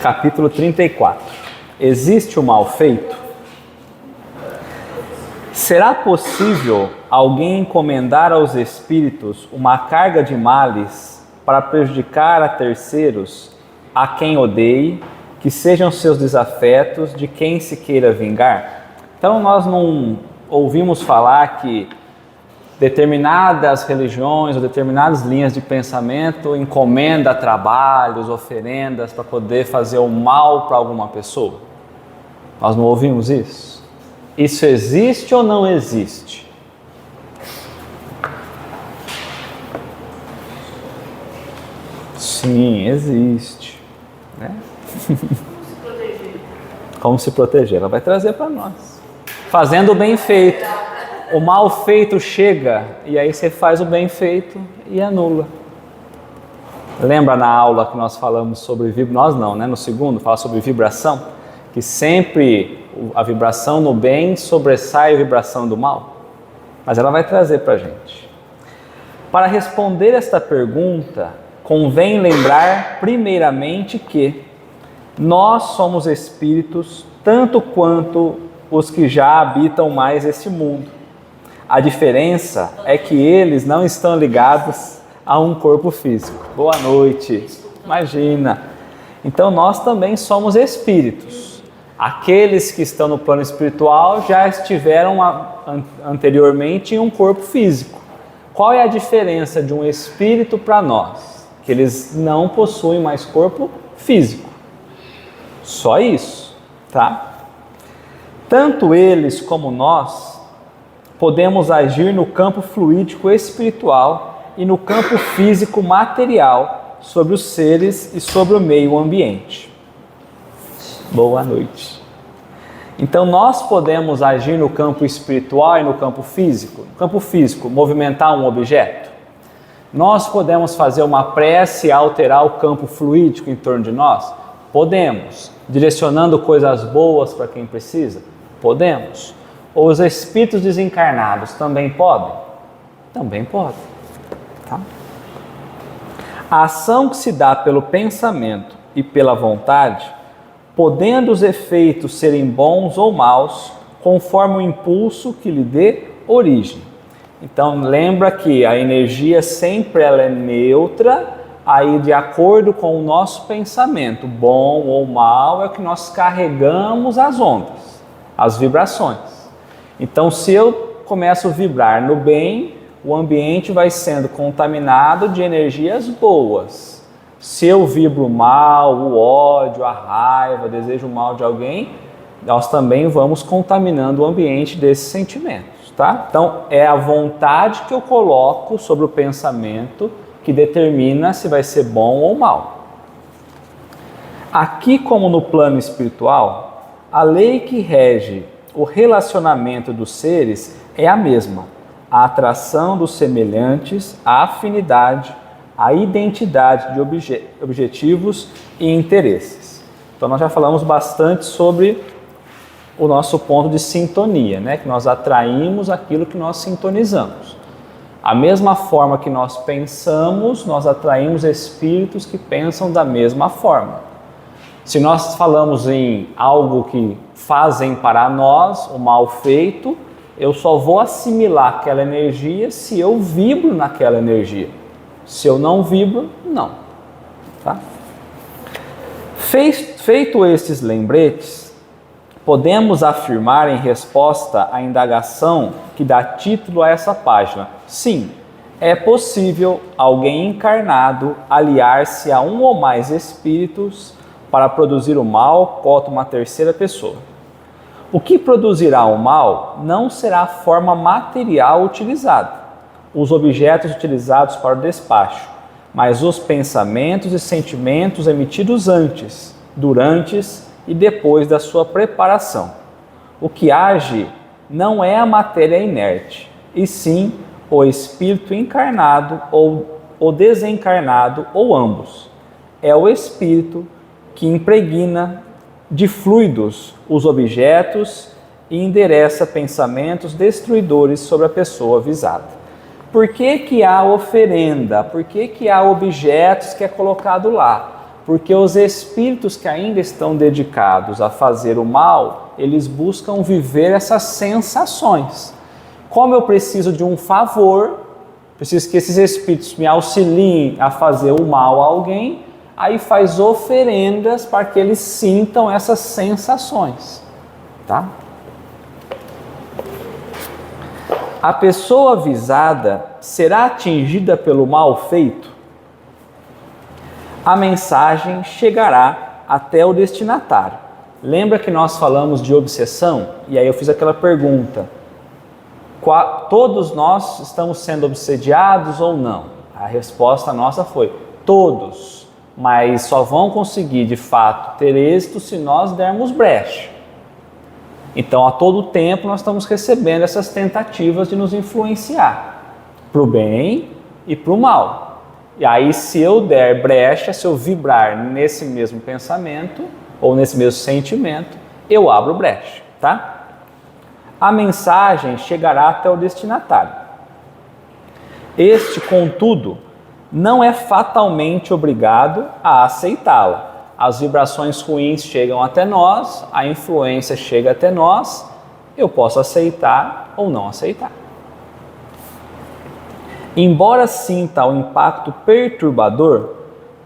Capítulo 34. Existe o mal feito? Será possível alguém encomendar aos espíritos uma carga de males para prejudicar a terceiros, a quem odeie, que sejam seus desafetos, de quem se queira vingar? Então nós não ouvimos falar que determinadas religiões ou determinadas linhas de pensamento encomenda trabalhos, oferendas para poder fazer o mal para alguma pessoa? Nós não ouvimos isso? Isso existe ou não existe? Sim, existe. Né? Como se proteger? Ela vai trazer para nós. Fazendo o bem feito. O mal feito chega e aí você faz o bem feito e anula. Lembra na aula que nós falamos sobre vibração? Nós não, né? No segundo, fala sobre vibração, que sempre a vibração no bem sobressai a vibração do mal. Mas ela vai trazer para a gente. Para responder esta pergunta, convém lembrar primeiramente que nós somos espíritos tanto quanto os que já habitam mais este mundo. A diferença é que eles não estão ligados a um corpo físico. Boa noite. Imagina. Então nós também somos espíritos. Aqueles que estão no plano espiritual já estiveram anteriormente em um corpo físico. Qual é a diferença de um espírito para nós? Que eles não possuem mais corpo físico. Só isso, tá? Tanto eles como nós podemos agir no campo fluídico espiritual e no campo físico material sobre os seres e sobre o meio ambiente. Boa noite. Então nós podemos agir no campo espiritual e no campo físico. No campo físico, movimentar um objeto. Nós podemos fazer uma prece e alterar o campo fluídico em torno de nós? Podemos. Direcionando coisas boas para quem precisa? Podemos. Ou os espíritos desencarnados também podem? Também podem. Tá? A ação que se dá pelo pensamento e pela vontade, podendo os efeitos serem bons ou maus, conforme o impulso que lhe dê origem. Então lembra que a energia sempre ela é neutra, aí de acordo com o nosso pensamento, bom ou mal, é o que nós carregamos as ondas, as vibrações. Então se eu começo a vibrar no bem, o ambiente vai sendo contaminado de energias boas. Se eu vibro mal, o ódio, a raiva, desejo mal de alguém, nós também vamos contaminando o ambiente desses sentimentos, tá? Então é a vontade que eu coloco sobre o pensamento que determina se vai ser bom ou mal. Aqui, como no plano espiritual, a lei que rege o relacionamento dos seres é a mesma. A atração dos semelhantes, a afinidade, a identidade de objetivos e interesses. Então nós já falamos bastante sobre o nosso ponto de sintonia, né? Que nós atraímos aquilo que nós sintonizamos. A mesma forma que nós pensamos, nós atraímos espíritos que pensam da mesma forma. Se nós falamos em algo que fazem para nós, o mal feito, eu só vou assimilar aquela energia se eu vibro naquela energia. Se eu não vibro, não. Tá? Feito estes lembretes, podemos afirmar em resposta à indagação que dá título a essa página. Sim, é possível alguém encarnado aliar-se a um ou mais espíritos para produzir o mal contra uma terceira pessoa. O que produzirá o mal não será a forma material utilizada, os objetos utilizados para o despacho, mas os pensamentos e sentimentos emitidos antes, durante e depois da sua preparação. O que age não é a matéria inerte, e sim o espírito encarnado ou o desencarnado ou ambos. É o espírito que impregna de fluidos os objetos e endereça pensamentos destruidores sobre a pessoa visada. Por que que há oferenda? Por que que há objetos que é colocado lá? Porque os espíritos que ainda estão dedicados a fazer o mal, eles buscam viver essas sensações. Como eu preciso de um favor, preciso que esses espíritos me auxiliem a fazer o mal a alguém, aí faz oferendas para que eles sintam essas sensações, tá? A pessoa avisada será atingida pelo mal feito? A mensagem chegará até o destinatário. Lembra que nós falamos de obsessão? E aí eu fiz aquela pergunta: todos nós estamos sendo obsediados ou não? A resposta nossa foi: todos, mas só vão conseguir de fato ter êxito se nós dermos brecha. Então, a todo tempo nós estamos recebendo essas tentativas de nos influenciar para o bem e para o mal. E aí, se eu der brecha, se eu vibrar nesse mesmo pensamento ou nesse mesmo sentimento, eu abro brecha, tá? A mensagem chegará até o destinatário. Este, contudo, não é fatalmente obrigado a aceitá-la. As vibrações ruins chegam até nós, a influência chega até nós, eu posso aceitar ou não aceitar. Embora sinta o impacto perturbador,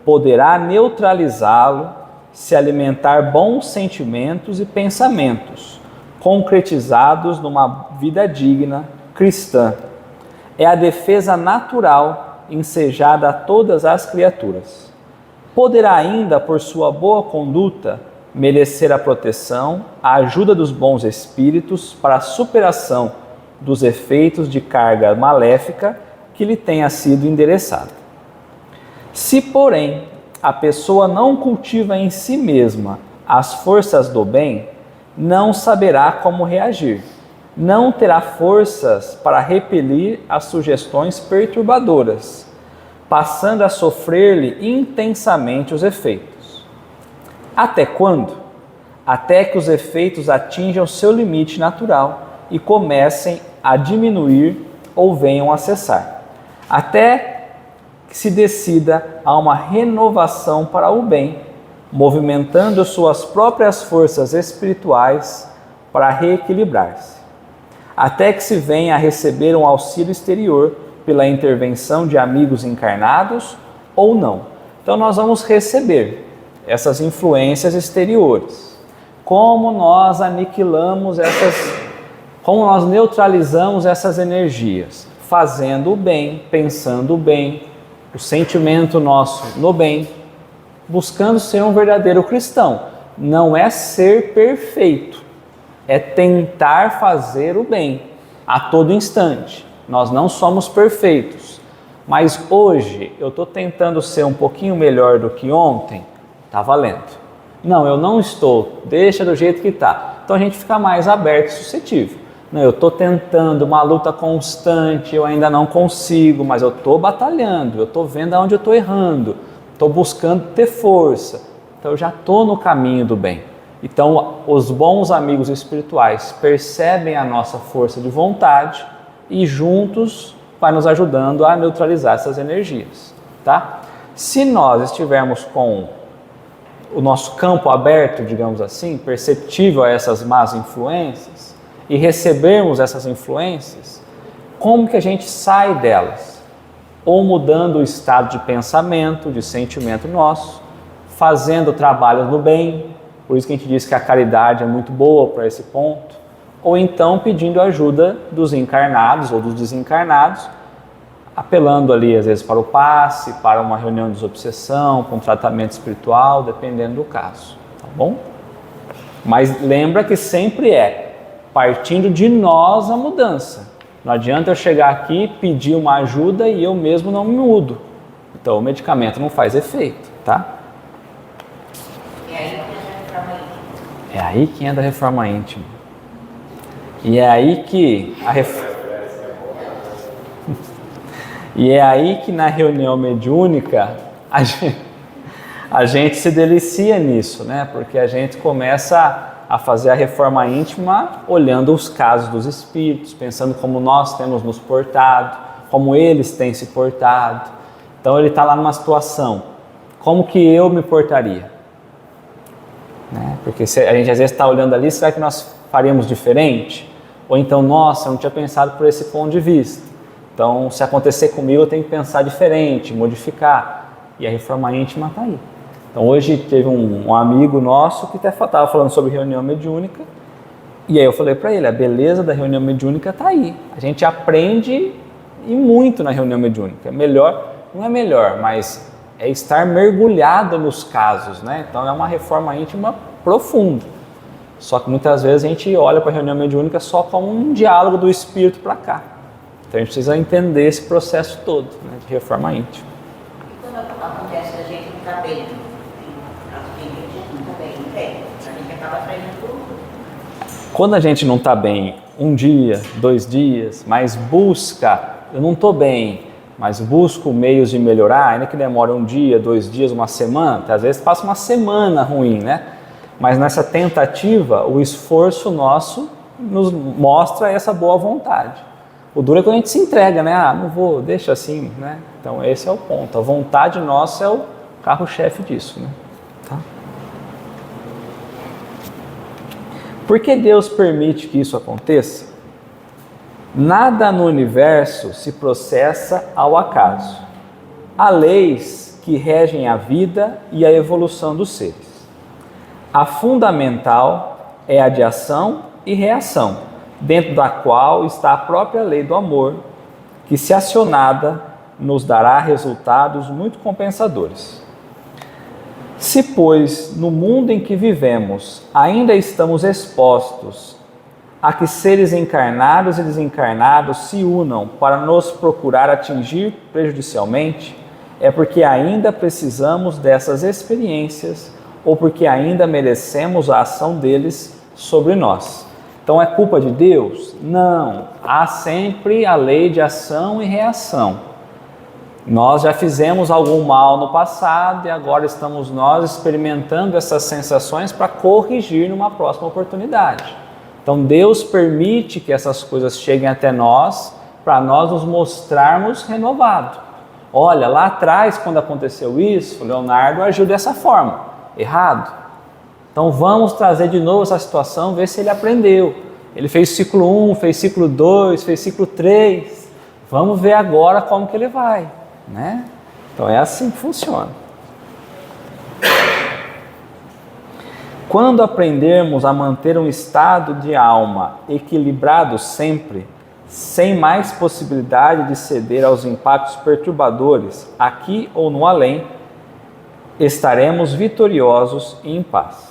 poderá neutralizá-lo se alimentar bons sentimentos e pensamentos, concretizados numa vida digna cristã. É a defesa natural ensejada a todas as criaturas. Poderá ainda, por sua boa conduta, merecer a proteção, a ajuda dos bons espíritos para a superação dos efeitos de carga maléfica que lhe tenha sido endereçada. Se, porém, a pessoa não cultiva em si mesma as forças do bem, não saberá como reagir, não terá forças para repelir as sugestões perturbadoras, passando a sofrer-lhe intensamente os efeitos. Até quando? Até que os efeitos atinjam seu limite natural e comecem a diminuir ou venham a cessar. Até que se decida a uma renovação para o bem, movimentando suas próprias forças espirituais para reequilibrar-se. Até que se venha a receber um auxílio exterior pela intervenção de amigos encarnados ou não. Então nós vamos receber essas influências exteriores. Como nós aniquilamos como nós neutralizamos essas energias? Fazendo o bem, pensando o bem, o sentimento nosso no bem, buscando ser um verdadeiro cristão. Não é ser perfeito, é tentar fazer o bem a todo instante. Nós não somos perfeitos, mas hoje eu estou tentando ser um pouquinho melhor do que ontem, está valendo. Não, eu não estou, deixa do jeito que está. Então a gente fica mais aberto e suscetível. Não, eu estou tentando uma luta constante, eu ainda não consigo, mas eu estou batalhando, eu estou vendo aonde eu estou errando, estou buscando ter força, então eu já estou no caminho do bem. Então os bons amigos espirituais percebem a nossa força de vontade e juntos vai nos ajudando a neutralizar essas energias, tá? Se nós estivermos com o nosso campo aberto, digamos assim, perceptível a essas más influências, e recebermos essas influências, como que a gente sai delas? Ou mudando o estado de pensamento, de sentimento nosso, fazendo trabalho no bem, por isso que a gente diz que a caridade é muito boa para esse ponto, ou então pedindo ajuda dos encarnados ou dos desencarnados, apelando ali às vezes para o passe, para uma reunião de desobsessão, para um tratamento espiritual, dependendo do caso, tá bom? Mas lembra que sempre é partindo de nós a mudança. Não adianta eu chegar aqui, pedir uma ajuda e eu mesmo não me mudo. Então o medicamento não faz efeito, tá? É aí que entra a reforma íntima. E é aí que E é aí que na reunião mediúnica a gente se delicia nisso, né? Porque a gente começa a fazer a reforma íntima olhando os casos dos espíritos, pensando como nós temos nos portado, como eles têm se portado. Então ele está lá numa situação como que eu me portaria? Né? Porque a gente às vezes está olhando ali, será que nós faríamos diferente? Ou então, nossa, eu não tinha pensado por esse ponto de vista. Então, se acontecer comigo, eu tenho que pensar diferente, modificar. E a reforma íntima está aí. Então, hoje teve um amigo nosso que estava falando sobre reunião mediúnica. E aí eu falei para ele, a beleza da reunião mediúnica está aí. A gente aprende e muito na reunião mediúnica. Melhor, não é melhor, mas é estar mergulhado nos casos, né? Então é uma reforma íntima profunda. Só que muitas vezes a gente olha para a reunião mediúnica só como um diálogo do espírito para cá. Então a gente precisa entender esse processo todo, né, de reforma íntima. E quando acontece a gente não está bem, a gente não está bem, não tem. A gente acaba traindo tudo. Quando a gente não está bem um dia, 2 dias, mas busca, eu não estou bem, mas busco meios de melhorar, ainda que demore 1 dia, 2 dias, 1 semana, às vezes passa 1 semana ruim, né? Mas nessa tentativa, o esforço nosso nos mostra essa boa vontade. O duro é quando a gente se entrega, né? Ah, não vou, deixa assim, né? Então esse é o ponto. A vontade nossa é o carro-chefe disso, né? Tá? Por que Deus permite que isso aconteça? Nada no universo se processa ao acaso. Há leis que regem a vida e a evolução dos seres. A fundamental é a de ação e reação, dentro da qual está a própria lei do amor, que, se acionada, nos dará resultados muito compensadores. Se, pois, no mundo em que vivemos ainda estamos expostos a que seres encarnados e desencarnados se unam para nos procurar atingir prejudicialmente, é porque ainda precisamos dessas experiências ou porque ainda merecemos a ação deles sobre nós. Então é culpa de Deus? Não. Há sempre a lei de ação e reação. Nós já fizemos algum mal no passado e agora estamos nós experimentando essas sensações para corrigir numa próxima oportunidade. Então Deus permite que essas coisas cheguem até nós para nós nos mostrarmos renovados. Olha, lá atrás, quando aconteceu isso, o Leonardo agiu dessa forma. Errado. Então vamos trazer de novo essa situação, ver se ele aprendeu. Ele fez ciclo 1, fez ciclo 2, fez ciclo 3. Vamos ver agora como que ele vai, né? Então é assim que funciona. Quando aprendermos a manter um estado de alma equilibrado sempre, sem mais possibilidade de ceder aos impactos perturbadores aqui ou no além, estaremos vitoriosos e em paz.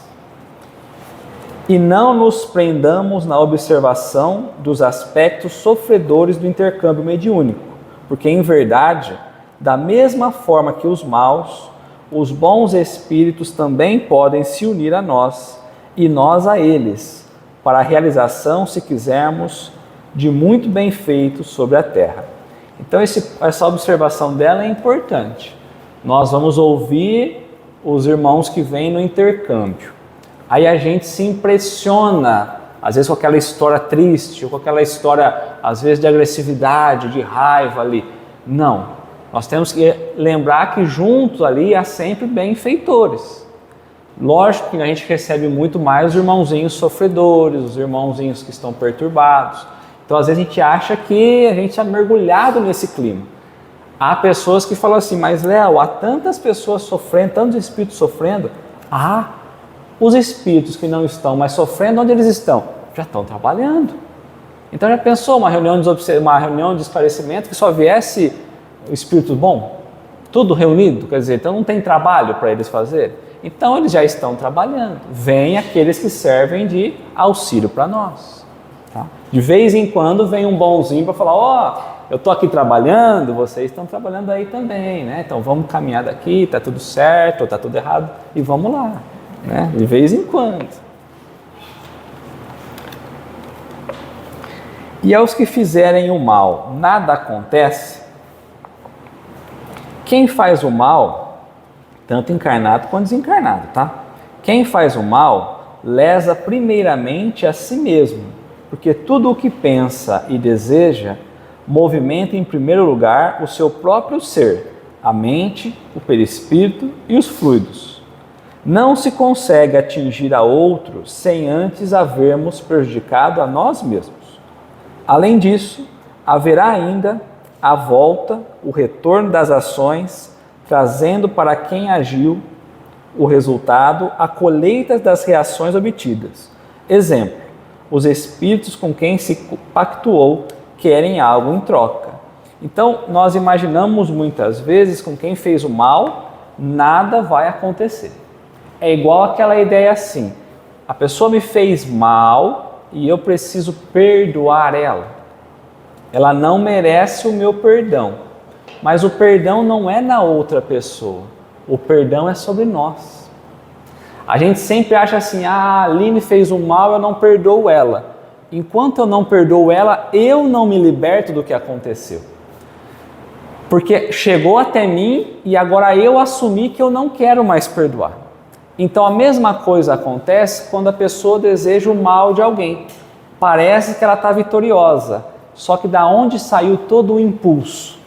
E não nos prendamos na observação dos aspectos sofredores do intercâmbio mediúnico, porque, em verdade, da mesma forma que os maus, os bons espíritos também podem se unir a nós e nós a eles, para a realização, se quisermos, de muito bem feito sobre a terra. Então essa observação dela é importante. Nós vamos ouvir os irmãos que vêm no intercâmbio. Aí a gente se impressiona, às vezes com aquela história triste, ou com aquela história, às vezes, de agressividade, de raiva ali. Não, nós temos que lembrar que juntos ali há sempre benfeitores. Lógico que a gente recebe muito mais os irmãozinhos sofredores, os irmãozinhos que estão perturbados. Então, às vezes, a gente acha que a gente está mergulhado nesse clima. Há pessoas que falam assim, mas Léo, há tantas pessoas sofrendo, tantos espíritos sofrendo. Os espíritos que não estão mais sofrendo, onde eles estão? Já estão trabalhando. Então já pensou uma reunião de esclarecimento que só viesse o espírito bom? Tudo reunido? Quer dizer, então não tem trabalho para eles fazerem? Então eles já estão trabalhando. Vêm aqueles que servem de auxílio para nós. Tá? De vez em quando vem um bonzinho para falar, eu estou aqui trabalhando, vocês estão trabalhando aí também, né? Então vamos caminhar daqui, está tudo certo, ou está tudo errado, e vamos lá, né? De vez em quando. E aos que fizerem o mal, nada acontece. Quem faz o mal, tanto encarnado quanto desencarnado, tá? Quem faz o mal, lesa primeiramente a si mesmo, porque tudo o que pensa e deseja movimenta em primeiro lugar o seu próprio ser, a mente, o perispírito e os fluidos. Não se consegue atingir a outro sem antes havermos prejudicado a nós mesmos. Além disso, haverá ainda a volta, o retorno das ações, trazendo para quem agiu o resultado, a colheita das reações obtidas. Exemplo, os espíritos com quem se pactuou querem algo em troca. Então, nós imaginamos muitas vezes com quem fez o mal, nada vai acontecer. É igual aquela ideia assim, a pessoa me fez mal e eu preciso perdoar ela. Ela não merece o meu perdão, mas o perdão não é na outra pessoa, o perdão é sobre nós. A gente sempre acha assim, a Aline fez um mal, eu não perdoo ela. Enquanto eu não perdoo ela, eu não me liberto do que aconteceu. Porque chegou até mim e agora eu assumi que eu não quero mais perdoar. Então a mesma coisa acontece quando a pessoa deseja o mal de alguém. Parece que ela está vitoriosa, só que da onde saiu todo o impulso?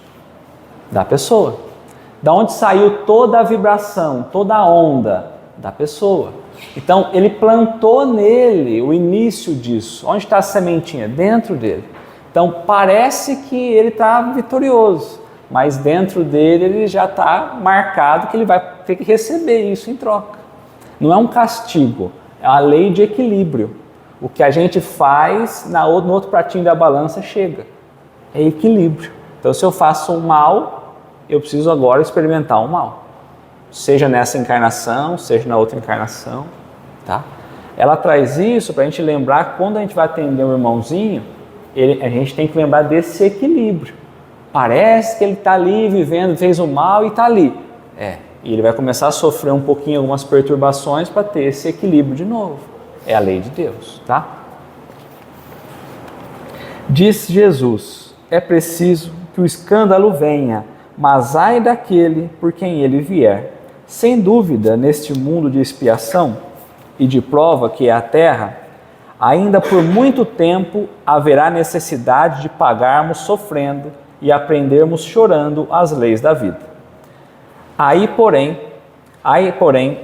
Da pessoa. Da onde saiu toda a vibração, toda a onda? Da pessoa. Então ele plantou nele o início disso. Onde está a sementinha? Dentro dele. Então parece que ele está vitorioso, mas dentro dele ele já está marcado que ele vai ter que receber isso em troca. Não é um castigo, é uma lei de equilíbrio. O que a gente faz no outro pratinho da balança chega. É equilíbrio. Então se eu faço um mal, eu preciso agora experimentar o mal. Seja nessa encarnação, seja na outra encarnação. Tá? Ela traz isso para a gente lembrar, quando a gente vai atender um irmãozinho, a gente tem que lembrar desse equilíbrio. Parece que ele está ali vivendo, fez o mal e está ali. E ele vai começar a sofrer um pouquinho algumas perturbações para ter esse equilíbrio de novo. É a lei de Deus, tá? Disse Jesus, é preciso que o escândalo venha, mas ai daquele por quem ele vier. Sem dúvida, neste mundo de expiação e de prova que é a terra, ainda por muito tempo haverá necessidade de pagarmos sofrendo e aprendermos chorando as leis da vida. Aí, porém,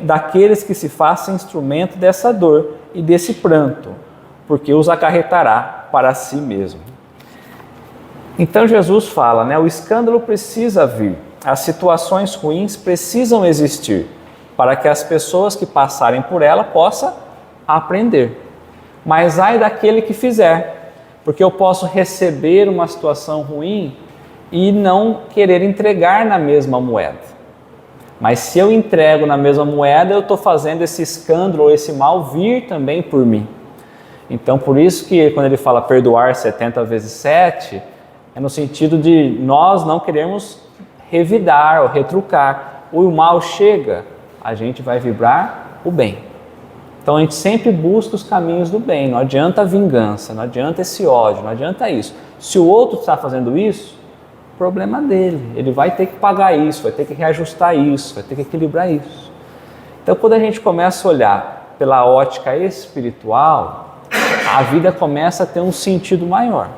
daqueles que se façam instrumento dessa dor e desse pranto, porque os acarretará para si mesmo. Então Jesus fala, né, o escândalo precisa vir, as situações ruins precisam existir, para que as pessoas que passarem por ela possam aprender. Mas ai daquele que fizer, porque eu posso receber uma situação ruim e não querer entregar na mesma moeda. Mas se eu entrego na mesma moeda, eu estou fazendo esse escândalo ou esse mal vir também por mim. Então, por isso que quando ele fala perdoar 70 vezes 7, é no sentido de nós não queremos revidar ou retrucar. O mal chega, a gente vai vibrar o bem. Então, a gente sempre busca os caminhos do bem. Não adianta a vingança, não adianta esse ódio, não adianta isso. Se o outro está fazendo isso, problema dele, ele vai ter que pagar isso, vai ter que reajustar isso, vai ter que equilibrar isso. Então, quando a gente começa a olhar pela ótica espiritual, a vida começa a ter um sentido maior.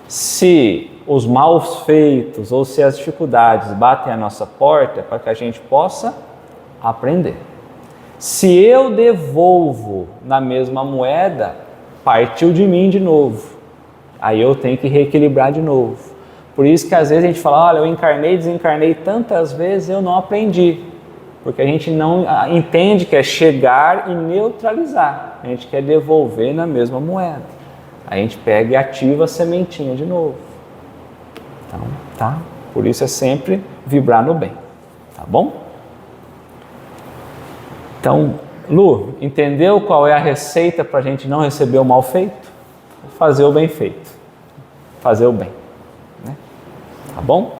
Se os maus feitos ou se as dificuldades batem à nossa porta, para que a gente possa aprender. Se eu devolvo na mesma moeda, partiu de mim de novo. Aí eu tenho que reequilibrar de novo. Por isso que às vezes a gente fala, olha, eu encarnei, desencarnei tantas vezes, eu não aprendi. Porque a gente não entende que é chegar e neutralizar. A gente quer devolver na mesma moeda. A gente pega e ativa a sementinha de novo. Então, tá? Por isso é sempre vibrar no bem. Tá bom? Então, Lu, entendeu qual é a receita para a gente não receber o mal feito? Fazer o bem feito. Fazer o bem. Tá bom?